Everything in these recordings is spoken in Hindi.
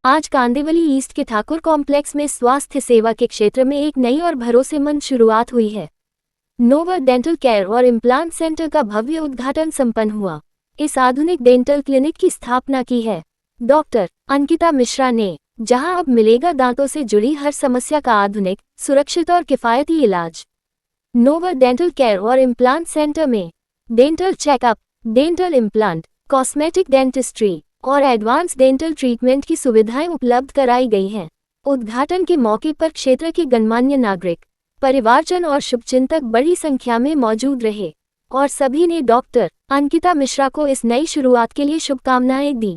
आज कांदिवली ईस्ट के ठाकुर कॉम्प्लेक्स में स्वास्थ्य सेवा के क्षेत्र में एक नई और भरोसेमंद शुरुआत हुई है। नोवा डेंटल केयर और इम्प्लांट सेंटर का भव्य उद्घाटन संपन्न हुआ। इस आधुनिक डेंटल क्लिनिक की स्थापना की है डॉक्टर अंकिता मिश्रा ने, जहां अब मिलेगा दांतों से जुड़ी हर समस्या का आधुनिक, सुरक्षित और किफायती इलाज। नोवा डेंटल केयर और इम्प्लांट सेंटर में dental checkup, dental implant, cosmetic dentistry और एडवांस डेंटल ट्रीटमेंट की सुविधाएं उपलब्ध कराई गई हैं। उद्घाटन के मौके पर क्षेत्र के गणमान्य नागरिक, परिवारजन और शुभचिंतक बड़ी संख्या में मौजूद रहे और सभी ने डॉक्टर अंकिता मिश्रा को इस नई शुरुआत के लिए शुभकामनाएं दी।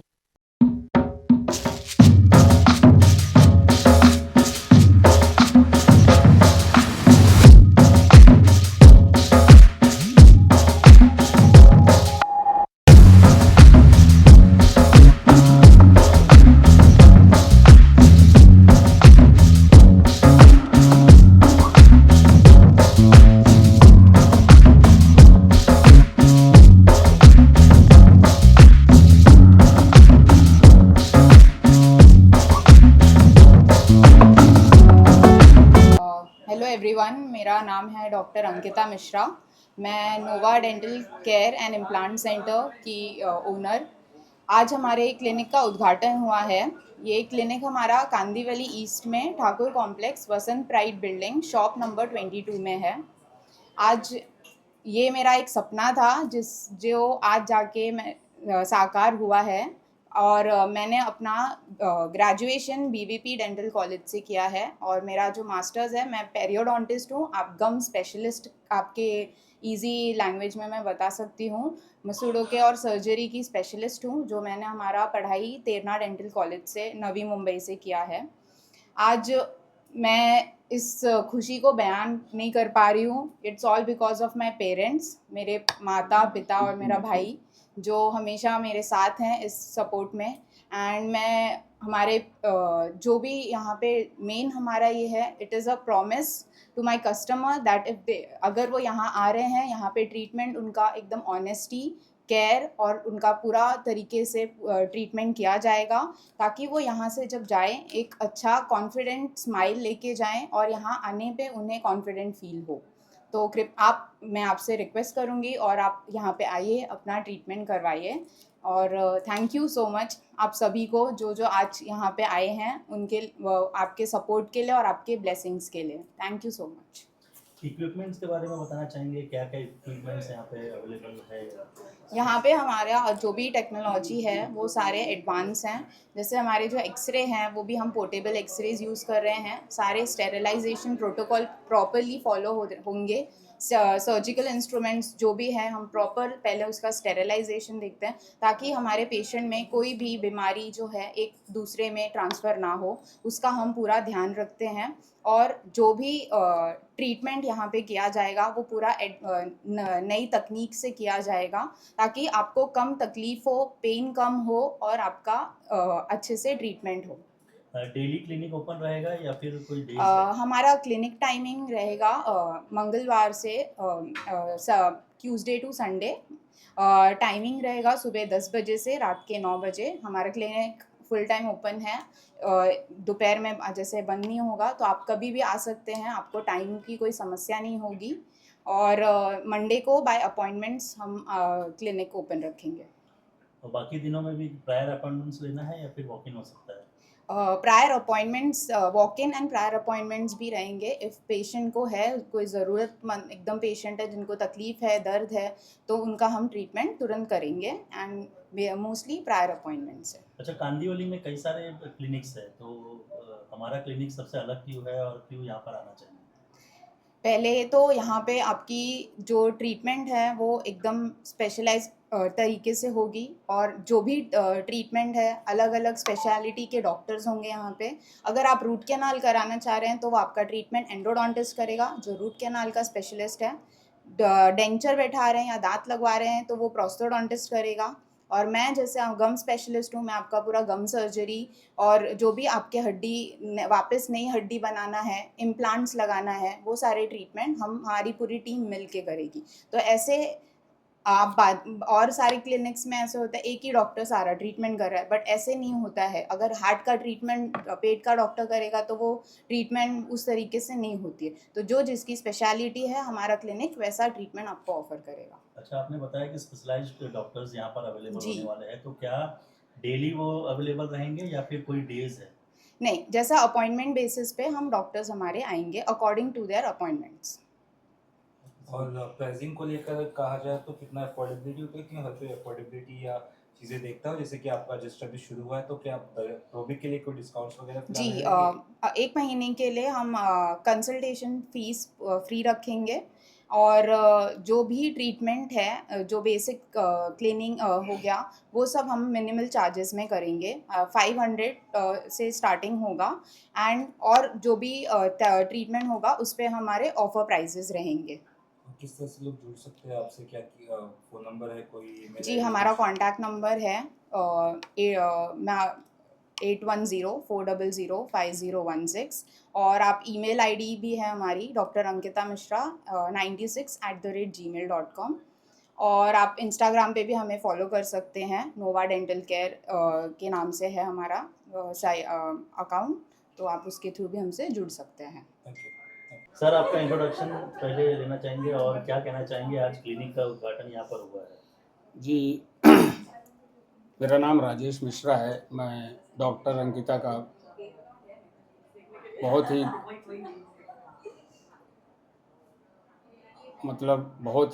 हेलो एवरीवन, मेरा नाम है डॉक्टर अंकिता मिश्रा। मैं Nova Dental Care and Implant Centre की ओनर। आज हमारे क्लिनिक का उद्घाटन हुआ है। ये क्लिनिक हमारा कांदिवली ईस्ट में ठाकुर कॉम्प्लेक्स वसंत प्राइड बिल्डिंग शॉप नंबर 22 में है। आज ये मेरा एक सपना था जो आज जाके साकार हुआ है। और मैंने अपना ग्रेजुएशन बीवीपी डेंटल कॉलेज से किया है और मेरा जो मास्टर्स है, मैं पेरियोडोंटिस्ट हूँ। आप गम स्पेशलिस्ट, आपके इजी लैंग्वेज में मैं बता सकती हूँ, मसूड़ों के और सर्जरी की स्पेशलिस्ट हूँ, जो मैंने हमारा पढ़ाई तेरना डेंटल कॉलेज से नवी मुंबई से किया है। आज मैं इस खुशी को बयान नहीं कर पा रही हूँ। It's all because of my parents, मेरे माता पिता और मेरा भाई, जो हमेशा मेरे साथ हैं इस सपोर्ट में। एंड मैं हमारे जो भी यहाँ पे मेन हमारा ये है, it is a promise to my customer that if they अगर वो यहाँ आ रहे हैं, यहाँ पे ट्रीटमेंट उनका एकदम ऑनेस्टी, केयर और उनका पूरा तरीके से ट्रीटमेंट किया जाएगा, ताकि वो यहाँ से जब जाएं एक अच्छा कॉन्फिडेंट स्माइल लेके जाएं और यहाँ आने पे उन्हें कॉन्फिडेंट फील हो। तो मैं आपसे रिक्वेस्ट करूँगी और आप यहाँ पे आइए, अपना ट्रीटमेंट करवाइए। और थैंक यू सो मच आप सभी को जो आज यहाँ पे आए हैं, उनके आपके सपोर्ट के लिए और आपके ब्लेसिंग्स के लिए। Thank you so much. Equipments के बारे में बताना चाहेंगे, क्या क्या इक्विपमेंट्स यहाँ पे अवेलेबल है? यहाँ पे हमारा जो भी टेक्नोलॉजी है वो सारे एडवांस हैं। जैसे हमारे जो एक्सरे हैं वो भी हम पोर्टेबल एक्सरेज यूज़ कर रहे हैं। सारे स्टेरिलाइजेशन प्रोटोकॉल प्रॉपरली फॉलो होंगे। सर्जिकल इंस्ट्रूमेंट्स जो भी हैं, हम प्रॉपर पहले उसका स्टेरिलाइजेशन देखते हैं, ताकि हमारे पेशेंट में कोई भी बीमारी जो है एक दूसरे में ट्रांसफ़र ना हो, उसका हम पूरा ध्यान रखते हैं। और जो भी ट्रीटमेंट यहाँ पे किया जाएगा वो पूरा नई तकनीक से किया जाएगा, ताकि आपको कम तकलीफ हो, पेन कम हो और आपका अच्छे से ट्रीटमेंट हो। डेली क्लिनिक ओपन रहेगा या फिर कोई डेज है? हमारा क्लिनिक टाइमिंग रहेगा मंगलवार से ट्यूसडे टू संडे। टाइमिंग रहेगा सुबह 10 बजे से रात के 9 बजे। हमारा क्लिनिक फुल टाइम ओपन है। दोपहर में जैसे बंद नहीं होगा, तो आप कभी भी आ सकते हैं, आपको टाइम की कोई समस्या नहीं होगी। और मंडे को बाय अपॉइंटमेंट्स हम क्लिनिक ओपन रखेंगे। और बाकी दिनों में भी प्रायर अपॉइंटमेंट्स लेना है या फिर वॉक इन हो सकता है? Prior appointments, walk in and prior appointments भी रहेंगे। इफ़ पेशेंट को है, कोई ज़रूरतमंद एकदम पेशेंट है जिनको तकलीफ़ है, दर्द है, तो उनका हम ट्रीटमेंट तुरंत करेंगे। एंड मोस्टली प्रायर अपॉइंटमेंट्स है। अच्छा, कांदिवली में कई सारे क्लिनिक्स है, तो हमारा क्लिनिक सबसे अलग क्यों है और क्यों यहाँ पर आना चाहिए? पहले तो यहाँ पे आपकी जो ट्रीटमेंट है वो एकदम स्पेशलाइज तरीके से होगी, और जो भी ट्रीटमेंट है, अलग अलग स्पेशलिटी के डॉक्टर्स होंगे यहाँ पे। अगर आप रूट कैनाल कराना चाह रहे हैं तो वो आपका ट्रीटमेंट एंडोडोंटिस्ट करेगा, जो रूट कैनाल का स्पेशलिस्ट है। डेंचर बैठा रहे हैं या दांत लगवा रहे हैं तो वो प्रोस्थोडोंटिस्ट करेगा। और मैं जैसे गम स्पेशलिस्ट हूँ, मैं आपका पूरा गम सर्जरी और जो भी आपके वापस नई हड्डी बनाना है, इम्प्लांट्स लगाना है, वो सारे ट्रीटमेंट हमारी पूरी टीम मिल के करेगी। तो ऐसे आप बात और सारे क्लिनिक्स में ऐसे होता है एक ही डॉक्टर सारा ट्रीटमेंट कर रहा है, बट ऐसे नहीं होता है। अगर हार्ट का ट्रीटमेंट पेट का डॉक्टर करेगा तो वो ट्रीटमेंट उस तरीके से नहीं होती है। तो जो जिसकी स्पेशलिटी है हमारा क्लिनिक वैसा ट्रीटमेंट आपको ऑफर करेगा। अच्छा, आपने बताया कि स्पेशलाइज्ड डॉक्टर्स यहाँ पर अवेलेबल जी। होने वाले हैं, तो क्या डेली वो अवेलेबल रहेंगे या फिर कोई डेज है? नहीं, जैसा अपॉइंटमेंट बेसिस पे हम डॉक्टर्स हमारे आएंगे अकॉर्डिंग टू देयर अपॉइंटमेंट्स। और प्राइसिंग को लेकर कहा जाए तो कितना अफोर्डेबिलिटी होती है, क्यों हर कोई अफोर्डेबिलिटी या चीज़ें देखता हो, जैसे कि आपका जस्ट अभी शुरू हुआ है तो क्या आप प्रोबी के लिए कोई डिस्काउंट्स वगैरह जी, फिलहाल है? एक महीने के लिए हम कंसल्टेशन फीस फ्री रखेंगे, और जो भी ट्रीटमेंट है जो बेसिक क्लीनिंग हो गया वो सब हम मिनिमल चार्जेस में करेंगे। 500 से स्टार्टिंग होगा, एंड और जो भी ट्रीटमेंट होगा उस पर हमारे ऑफर प्राइजेस रहेंगे। किस तरह से लोग जुड़ सकते हैं आपसे, क्या फ़ोन नंबर है, कोई ईमेल जी, आईडी हमारा कुछ? कॉन्टैक्ट नंबर है 8104005016, और आप ईमेल आईडी भी है हमारी डॉक्टर अंकिता मिश्रा 96@gmail.com। और आप इंस्टाग्राम पे भी हमें फॉलो कर सकते हैं, नोवा डेंटल केयर के नाम से है हमारा अकाउंट, तो आप उसके थ्रू भी हमसे जुड़ सकते हैं। Thank you. सर, आपका इंट्रोडक्शन पहले देना चाहेंगे और क्या कहना चाहेंगे, आज क्लिनिक का उद्घाटन यहाँ पर हुआ है? जी मेरा नाम राजेश मिश्रा है। मैं डॉक्टर अंकिता का बहुत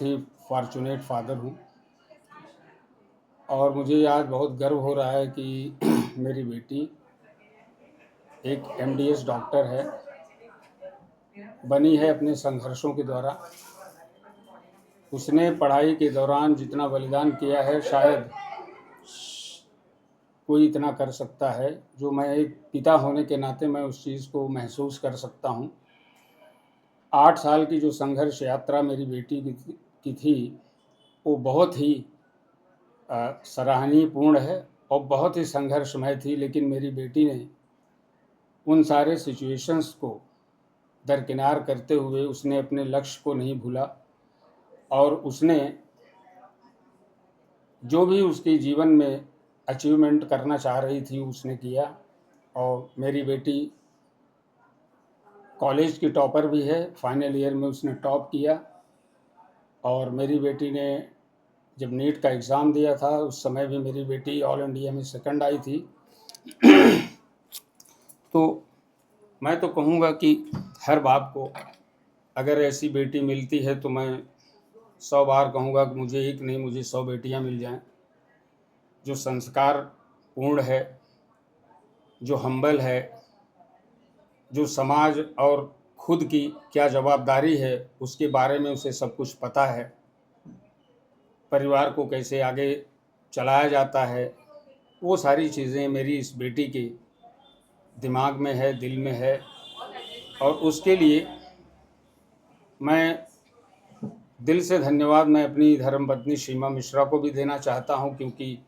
ही फॉर्चुनेट फादर हूँ, और मुझे आज बहुत गर्व हो रहा है कि मेरी बेटी एक एमडीएस डॉक्टर है, बनी है अपने संघर्षों के द्वारा। उसने पढ़ाई के दौरान जितना बलिदान किया है शायद कोई इतना कर सकता है, जो मैं एक पिता होने के नाते मैं उस चीज़ को महसूस कर सकता हूँ। 8 साल की जो संघर्ष यात्रा मेरी बेटी की थी वो बहुत ही सराहनीयपूर्ण है और बहुत ही संघर्षमय थी, लेकिन मेरी बेटी ने उन सारे सिचुएशंस को दरकिनार करते हुए उसने अपने लक्ष्य को नहीं भूला, और उसने जो भी उसके जीवन में अचीवमेंट करना चाह रही थी उसने किया। और मेरी बेटी कॉलेज की टॉपर भी है, फाइनल ईयर में उसने टॉप किया। और मेरी बेटी ने जब नीट का एग्ज़ाम दिया था उस समय भी मेरी बेटी ऑल इंडिया में सेकंड आई थी। तो मैं तो कहूँगा कि हर बाप को अगर ऐसी बेटी मिलती है तो मैं 100 बार कहूँगा कि मुझे एक नहीं, मुझे 100 बेटियाँ मिल जाएं, जो संस्कार पूर्ण है, जो हम्बल है, जो समाज और खुद की क्या जवाबदारी है उसके बारे में उसे सब कुछ पता है, परिवार को कैसे आगे चलाया जाता है, वो सारी चीज़ें मेरी इस बेटी के दिमाग में है, दिल में है। और उसके लिए मैं दिल से धन्यवाद मैं अपनी धर्मपत्नी सीमा मिश्रा को भी देना चाहता हूं, क्योंकि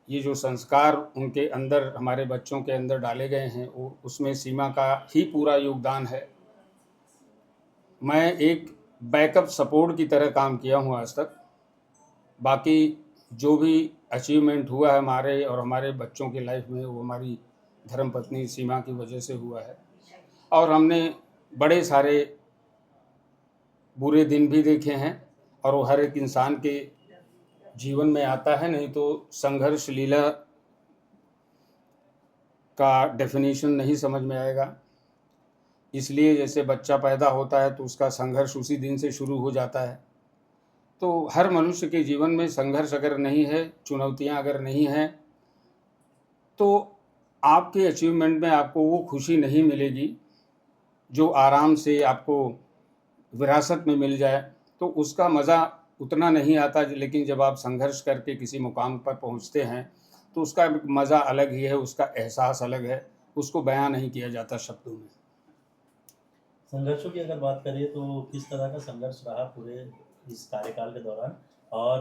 ये जो संस्कार उनके अंदर, हमारे बच्चों के अंदर डाले गए हैं, वो उसमें सीमा का ही पूरा योगदान है। मैं एक बैकअप सपोर्ट की तरह काम किया हूँ आज तक। बाकी जो भी अचीवमेंट हुआ है हमारे और हमारे बच्चों की लाइफ में, वो हमारी धर्मपत्नी सीमा की वजह से हुआ है। और हमने बड़े सारे बुरे दिन भी देखे हैं, और वो हर एक इंसान के जीवन में आता है, नहीं तो संघर्ष लीला का डेफिनेशन नहीं समझ में आएगा। इसलिए जैसे बच्चा पैदा होता है तो उसका संघर्ष उसी दिन से शुरू हो जाता है। तो हर मनुष्य के जीवन में संघर्ष अगर नहीं है, चुनौतियां अगर नहीं हैं, तो आपके अचीवमेंट में आपको वो खुशी नहीं मिलेगी जो आराम से आपको विरासत में मिल जाए, तो उसका मज़ा उतना नहीं आता। लेकिन जब आप संघर्ष करके किसी मुकाम पर पहुंचते हैं तो उसका मज़ा अलग ही है, उसका एहसास अलग है, उसको बयां नहीं किया जाता शब्दों में। संघर्षों की अगर बात करें तो किस तरह का संघर्ष रहा पूरे इस कार्यकाल के दौरान, और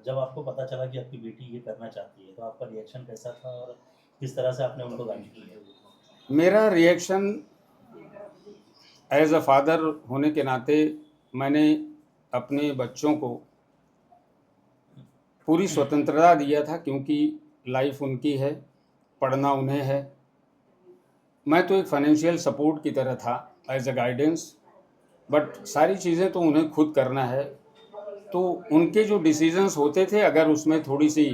जब आपको पता चला कि आपकी बेटी ये करना चाहती है तो आपका रिएक्शन कैसा था और किस तरह से आपने उनको गाइड किया? मेरा रिएक्शन एज अ फादर होने के नाते, मैंने अपने बच्चों को पूरी स्वतंत्रता दिया था, क्योंकि लाइफ उनकी है, पढ़ना उन्हें है। मैं तो एक फाइनेंशियल सपोर्ट की तरह था, एज अ गाइडेंस, बट सारी चीज़ें तो उन्हें खुद करना है। तो उनके जो डिसीजंस होते थे, अगर उसमें थोड़ी सी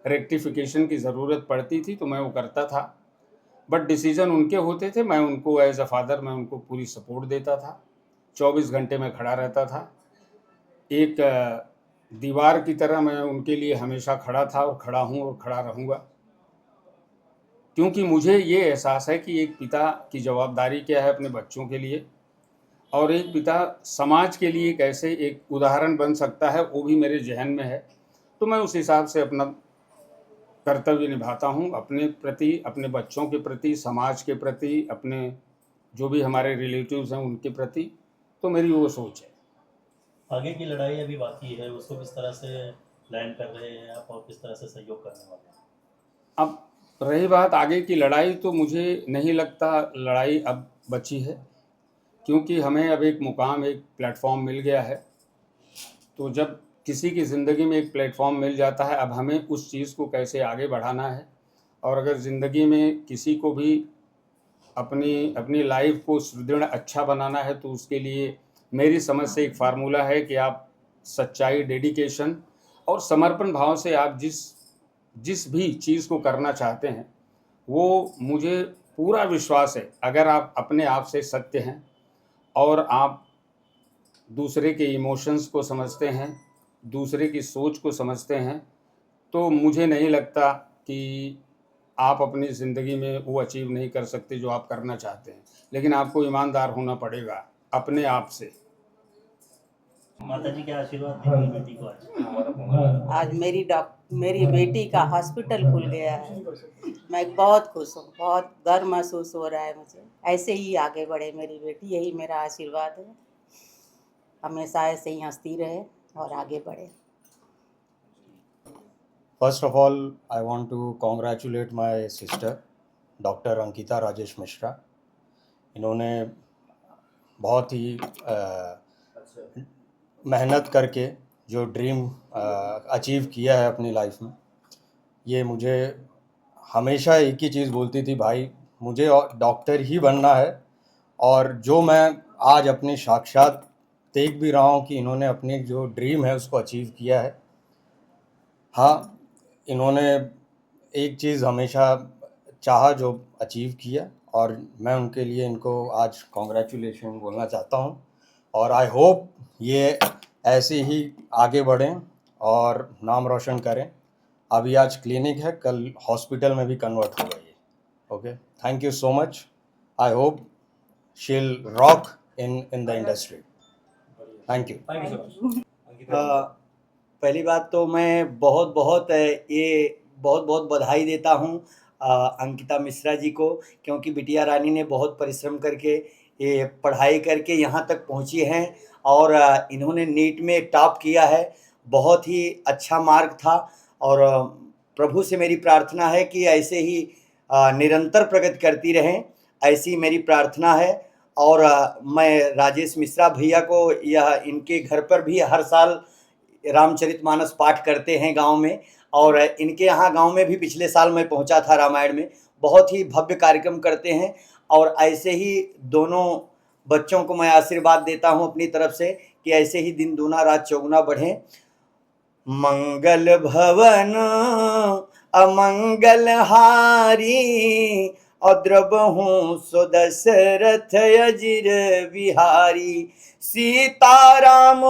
रेक्टिफिकेशन की ज़रूरत पड़ती थी तो मैं वो करता था, बट डिसीजन उनके होते थे। मैं उनको एज अ फादर मैं उनको पूरी सपोर्ट देता था, 24 घंटे में खड़ा रहता था। एक दीवार की तरह मैं उनके लिए हमेशा खड़ा था और खड़ा हूँ और खड़ा रहूँगा, क्योंकि मुझे ये एहसास है कि एक पिता की जवाबदारी क्या है अपने बच्चों के लिए, और एक पिता समाज के लिए कैसे एक उदाहरण बन सकता है, वो भी मेरे जहन में है। तो मैं उस हिसाब से अपना कर्तव्य निभाता हूँ अपने प्रति, अपने बच्चों के प्रति, समाज के प्रति, अपने जो भी हमारे रिलेटिव्स हैं उनके प्रति। तो मेरी वो सोच है। आगे की लड़ाई अभी बाकी है, उसको किस तरह से प्लान कर रहे हैं आप और किस तरह से सहयोग करने वाले हैं? अब रही बात आगे की लड़ाई, तो मुझे नहीं लगता लड़ाई अब बची है, क्योंकि हमें अब एक मुकाम, एक प्लेटफॉर्म मिल गया है। तो जब किसी की ज़िंदगी में एक प्लेटफॉर्म मिल जाता है, अब हमें उस चीज़ को कैसे आगे बढ़ाना है। और अगर ज़िंदगी में किसी को भी अपनी अपनी लाइफ को सुदृढ़ अच्छा बनाना है, तो उसके लिए मेरी समझ से एक फार्मूला है कि आप सच्चाई, डेडिकेशन और समर्पण भाव से आप जिस भी चीज़ को करना चाहते हैं, वो मुझे पूरा विश्वास है, अगर आप अपने आप से सत्य हैं और आप दूसरे के इमोशंस को समझते हैं, दूसरे की सोच को समझते हैं, तो मुझे नहीं लगता कि आप अपनी ज़िंदगी में वो अचीव नहीं कर सकते जो आप करना चाहते हैं। लेकिन आपको ईमानदार होना पड़ेगा अपने आप से। माता जी क्या आशीर्वाद देंगी बेटी को आज? आज मेरी बेटी का हॉस्पिटल खुल गया है। मैं बहुत खुश हूँ, बहुत गर्व महसूस हो रहा है मुझे। ऐसे ही आगे बढ़े मेरी बेटी, यही मेरा आशीर्वाद है। हमेशा ऐसे ही हंसती रहे और आगे बढ़े। First of all, I want to congratulate my sister, doctor Ankita Rajesh Mishra. इन्होंने बहुत ही मेहनत करके जो ड्रीम अचीव किया है अपनी लाइफ में। ये मुझे हमेशा एक ही चीज़ बोलती थी, भाई मुझे डॉक्टर ही बनना है, और जो मैं आज अपनी साक्षात देख भी रहा हूँ कि इन्होंने अपनी जो ड्रीम है उसको अचीव किया है। हाँ, इन्होंने एक चीज़ हमेशा चाहा जो अचीव किया, और मैं उनके लिए इनको आज कॉन्ग्रेचुलेशन बोलना चाहता हूँ। और आई होप ये ऐसे ही आगे बढ़ें और नाम रोशन करें। अभी आज क्लिनिक है, कल हॉस्पिटल में भी कन्वर्ट होगा ये। Okay, thank you so much. I hope she will rock in the industry. Thank you. पहली बात तो मैं बहुत बहुत बधाई देता हूँ अंकिता मिश्रा जी को, क्योंकि बिटिया रानी ने बहुत परिश्रम करके ये पढ़ाई करके यहाँ तक पहुँची हैं, और इन्होंने नीट में टॉप किया है। बहुत ही अच्छा मार्क था, और प्रभु से मेरी प्रार्थना है कि ऐसे ही निरंतर प्रगति करती रहें, ऐसी मेरी प्रार्थना है। और मैं राजेश मिश्रा भैया को, यह इनके घर पर भी हर साल रामचरितमानस पाठ करते हैं गांव में, और इनके यहाँ गांव में भी पिछले साल मैं पहुंचा था रामायण में। बहुत ही भव्य कार्यक्रम करते हैं, और ऐसे ही दोनों बच्चों को मैं आशीर्वाद देता हूं अपनी तरफ से कि ऐसे ही दिन दूना रात चौगुना बढ़ें। मंगल भवन अमंगल हारी, अद्रबहूँ सो दशरथ अजिर बिहारी। सीताराम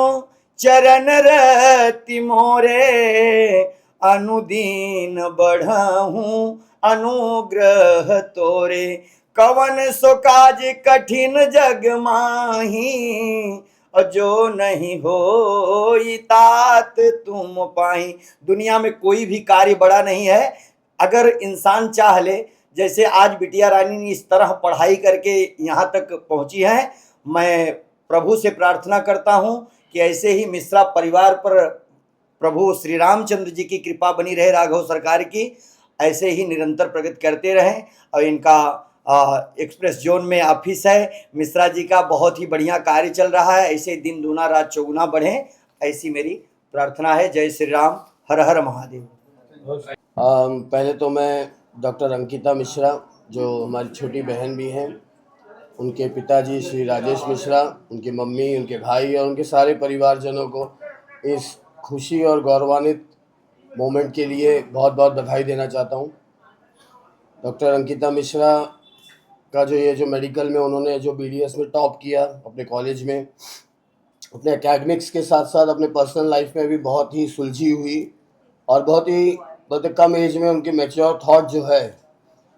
चरण रति मोरे, अनुदीन बढ़हूँ अनुग्रह तोरे। कवन सो काज कठिन जग माही, जो नहीं होई तात तुम पाई। दुनिया में कोई भी कार्य बड़ा नहीं है, अगर इंसान चाह ले। जैसे आज बिटिया रानी ने इस तरह पढ़ाई करके यहाँ तक पहुँची है, मैं प्रभु से प्रार्थना करता हूँ कि ऐसे ही मिश्रा परिवार पर प्रभु श्री रामचंद्र जी की कृपा बनी रहे, राघव सरकार की, ऐसे ही निरंतर प्रगति करते रहें। और इनका एक्सप्रेस जोन में ऑफिस है, मिश्रा जी का बहुत ही बढ़िया कार्य चल रहा है। ऐसे दिन दूना रात चौगुना बढ़ें, ऐसी मेरी प्रार्थना है। जय श्री राम, हर हर महादेव। पहले तो मैं डॉक्टर अंकिता मिश्रा, जो हमारी छोटी बहन भी हैं, उनके पिताजी श्री राजेश मिश्रा, उनकी मम्मी, उनके भाई और उनके सारे परिवारजनों को इस खुशी और गौरवान्वित मोमेंट के लिए बहुत बहुत बधाई देना चाहता हूँ। डॉक्टर अंकिता मिश्रा का जो मेडिकल में उन्होंने जो BDS में टॉप किया अपने कॉलेज में, अपने एकेडमिक्स के साथ साथ अपने पर्सनल लाइफ में भी बहुत ही सुलझी हुई और बहुत ही कम एज में उनके मैच्योर थॉट जो है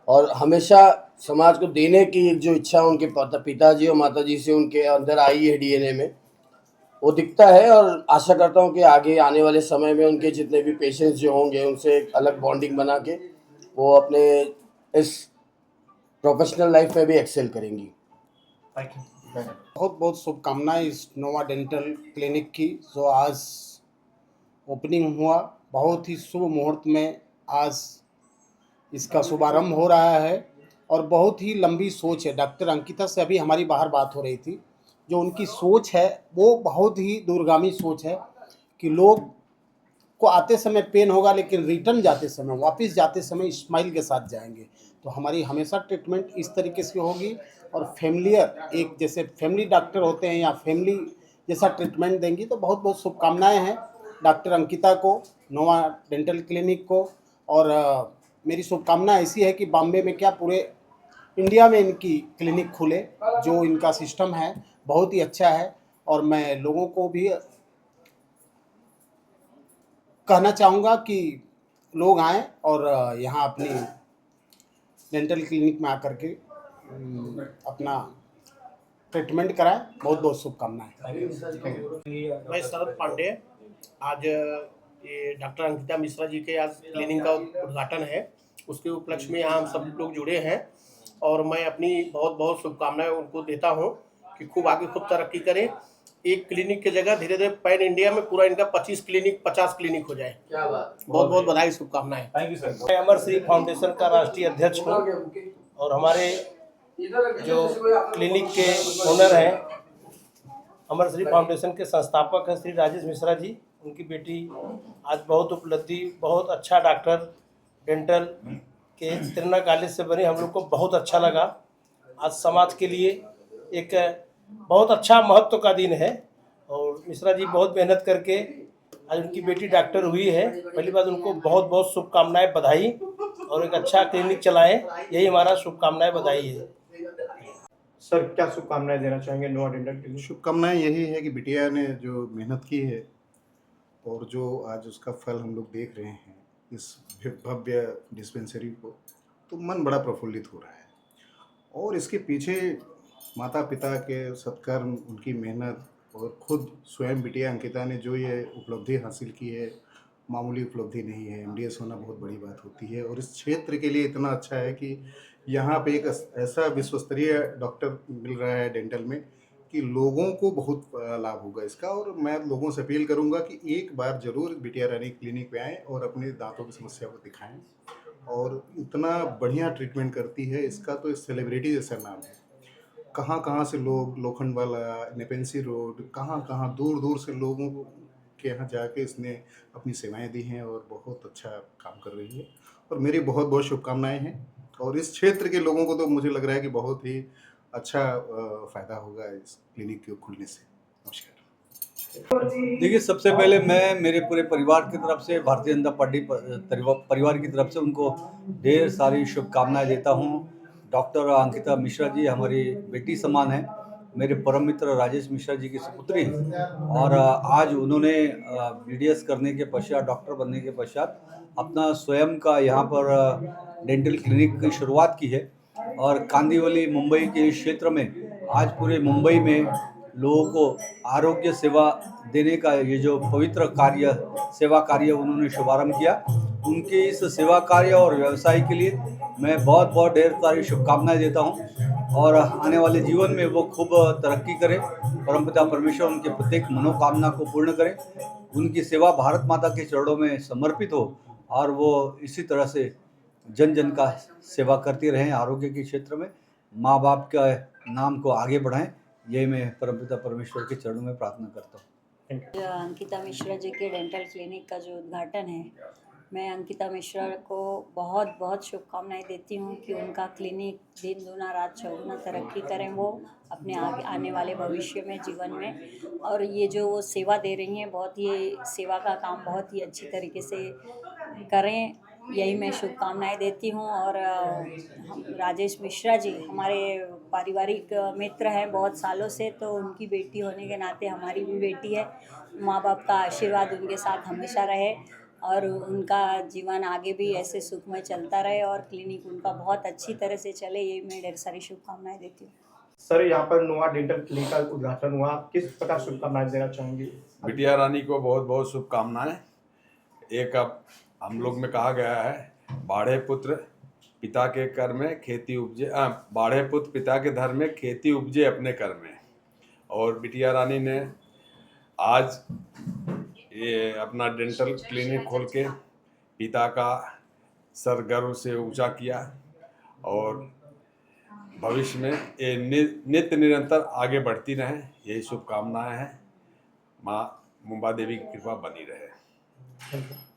और हमेशा समाज को देने की एक जो इच्छा उनके पिताजी और माताजी से उनके अंदर आई है DNA में, वो दिखता है। और आशा करता हूँ कि आगे आने वाले समय में उनके जितने भी पेशेंट्स जो होंगे उनसे एक अलग बॉन्डिंग बना के वो अपने इस प्रोफेशनल लाइफ में भी एक्सेल करेंगी। बहुत बहुत शुभकामनाएं इस नोवा डेंटल क्लिनिक की, जो आज ओपनिंग हुआ। बहुत ही शुभ मुहूर्त में आज इसका शुभारंभ हो रहा है और बहुत ही लंबी सोच है। डॉक्टर अंकिता से अभी हमारी बाहर बात हो रही थी, जो उनकी सोच है वो बहुत ही दूरगामी सोच है कि लोग को आते समय पेन होगा लेकिन रिटर्न जाते समय, वापस जाते समय स्माइल के साथ जाएंगे। तो हमारी हमेशा ट्रीटमेंट इस तरीके से होगी और फैमिलियर, एक जैसे फैमिली डॉक्टर होते हैं या फैमिली जैसा ट्रीटमेंट देंगी। तो बहुत बहुत शुभकामनाएं हैं डॉक्टर अंकिता को, नोवा डेंटल क्लिनिक को। और मेरी शुभकामना ऐसी है कि बॉम्बे में क्या पूरे इंडिया में इनकी क्लिनिक खुले। जो इनका सिस्टम है बहुत ही अच्छा है और मैं लोगों को भी कहना चाहूँगा कि लोग आएँ और यहाँ अपनी डेंटल क्लिनिक में आकर के अपना ट्रीटमेंट कराएं। बहुत बहुत शुभकामनाएं। मैं शरद पांडे, आज ये डॉक्टर अंकिता मिश्रा जी के आज क्लिनिक का उद्घाटन है, उसके उपलक्ष्य में यहाँ हम सब लोग जुड़े हैं और मैं अपनी बहुत बहुत शुभकामनाएं उनको देता हूँ कि खूब आगे खूब तरक्की करें। एक क्लिनिक की जगह धीरे धीरे पैन इंडिया में पूरा इनका 25 क्लिनिक 50 क्लिनिक हो जाए। क्या बात, बहुत बहुत बधाई, शुभकामनाएं। Thank you sir. मैं अमर श्री फाउंडेशन का राष्ट्रीय अध्यक्ष हूँ और हमारे जो क्लिनिक के ओनर हैं, अमर श्री फाउंडेशन के संस्थापक हैं श्री राजेश मिश्रा जी। उनकी बेटी आज बहुत उपलब्धि, बहुत अच्छा डॉक्टर डेंटल के तिरना कॉलेज से बनी, हम लोग को बहुत अच्छा लगा। आज समाज के लिए एक बहुत अच्छा महत्व का दिन है और मिश्रा जी बहुत मेहनत करके आज उनकी बेटी डॉक्टर हुई है। पहली बात उनको बहुत बहुत शुभकामनाएं, बधाई, और एक अच्छा क्लिनिक चलाएं, यही हमारा शुभकामनाएं, बधाई है। सर क्या शुभकामनाएं देना चाहेंगे नोवा डेंटल क्लिनिक? शुभकामनाएं यही है कि बिटिया ने जो मेहनत की है और जो आज उसका फल हम लोग देख रहे हैं इस भव्य डिस्पेंसरी को, तो मन बड़ा प्रफुल्लित हो रहा है। और इसके पीछे माता पिता के सत्कर्म, उनकी मेहनत और खुद स्वयं बिटिया अंकिता ने जो ये उपलब्धि हासिल की है, मामूली उपलब्धि नहीं है। MDS होना बहुत बड़ी बात होती है और इस क्षेत्र के लिए इतना अच्छा है कि यहाँ पे एक ऐसा विश्वस्तरीय डॉक्टर मिल रहा है डेंटल में कि लोगों को बहुत लाभ होगा इसका। और मैं लोगों से अपील करूँगा कि एक बार ज़रूर बिटिया रानी क्लिनिक पे आएँ और अपने दांतों की समस्या को दिखाएँ। और इतना बढ़िया ट्रीटमेंट करती है, इसका तो सेलिब्रिटी जैसा नाम है। कहाँ कहाँ से लोग, लोखंडवाला, नेपेंसी रोड, कहाँ दूर दूर से लोगों के यहाँ जाके इसने अपनी सेवाएं दी हैं और बहुत अच्छा काम कर रही है। और मेरी बहुत बहुत शुभकामनाएं हैं और इस क्षेत्र के लोगों को तो मुझे लग रहा है कि बहुत ही अच्छा फ़ायदा होगा इस क्लिनिक के खुलने से। नमस्कार। देखिए, सबसे पहले मैं मेरे पूरे परिवार की तरफ से, भारतीय जनता पार्टी परिवार की तरफ से उनको ढेर सारी शुभकामनाएं देता हूं। डॉक्टर अंकिता मिश्रा जी हमारी बेटी समान है, मेरे परम मित्र राजेश मिश्रा जी की सुपुत्री हैं और आज उन्होंने BDS करने के पश्चात, डॉक्टर बनने के पश्चात अपना स्वयं का यहाँ पर डेंटल क्लिनिक की शुरुआत की है। और कांदिवली मुंबई के क्षेत्र में आज पूरे मुंबई में लोगों को आरोग्य सेवा देने का ये जो पवित्र कार्य, सेवा कार्य उन्होंने शुभारंभ किया, उनके इस सेवा कार्य और व्यवसाय के लिए मैं बहुत बहुत ढेर सारी शुभकामनाएं देता हूं और आने वाले जीवन में वो खूब तरक्की करें। परमपिता परमेश्वर उनके प्रत्येक मनोकामना को पूर्ण करें, उनकी सेवा भारत माता के चरणों में समर्पित हो और वो इसी तरह से जन जन का सेवा करती रहें। आरोग्य के क्षेत्र में माँ बाप के नाम को आगे बढ़ाएं, यही मैं परमपिता परमेश्वर के चरणों में प्रार्थना करता हूँ। अंकिता मिश्रा जी के डेंटल क्लिनिक का जो उद्घाटन है, मैं अंकिता मिश्रा को बहुत बहुत शुभकामनाएं देती हूँ कि उनका क्लिनिक दिन दूना रात चौगुना तरक्की करें वो अपने आगे आने वाले भविष्य में जीवन में। और ये जो वो सेवा दे रही हैं, बहुत ये सेवा का काम बहुत ही अच्छी तरीके से करें, यही मैं शुभकामनाएं देती हूँ। और हम राजेश मिश्रा जी हमारे पारिवारिक मित्र हैं बहुत सालों से, तो उनकी बेटी होने के नाते हमारी भी बेटी है। माँ बाप का आशीर्वाद उनके साथ हमेशा रहे और उनका जीवन आगे भी ऐसे सुखमय चलता रहे और क्लिनिक उनका बहुत अच्छी तरह से चले, ये मैं ढेर सारी शुभकामनाएं देती हूँ। सर, यहाँ पर नोवा डेंटल क्लिनिक का उद्घाटन हुआ, किस प्रकार शुभकामनाएं देना चाहेंगे? बिटिया रानी को बहुत बहुत शुभकामनाएं। एक अब हम लोग में कहा गया है, बाढ़े पुत्र पिता के कर में खेती उपजे, बाढ़े पुत्र पिता के धर में खेती उपजे अपने कर में। और बिटिया रानी ने आज ये अपना डेंटल क्लिनिक खोल के पिता का सर गर्व से ऊंचा किया और भविष्य में ये नित्य निरंतर आगे बढ़ती रहें, यही शुभकामनाएं हैं। माँ मुंबा देवी की कृपा बनी रहे।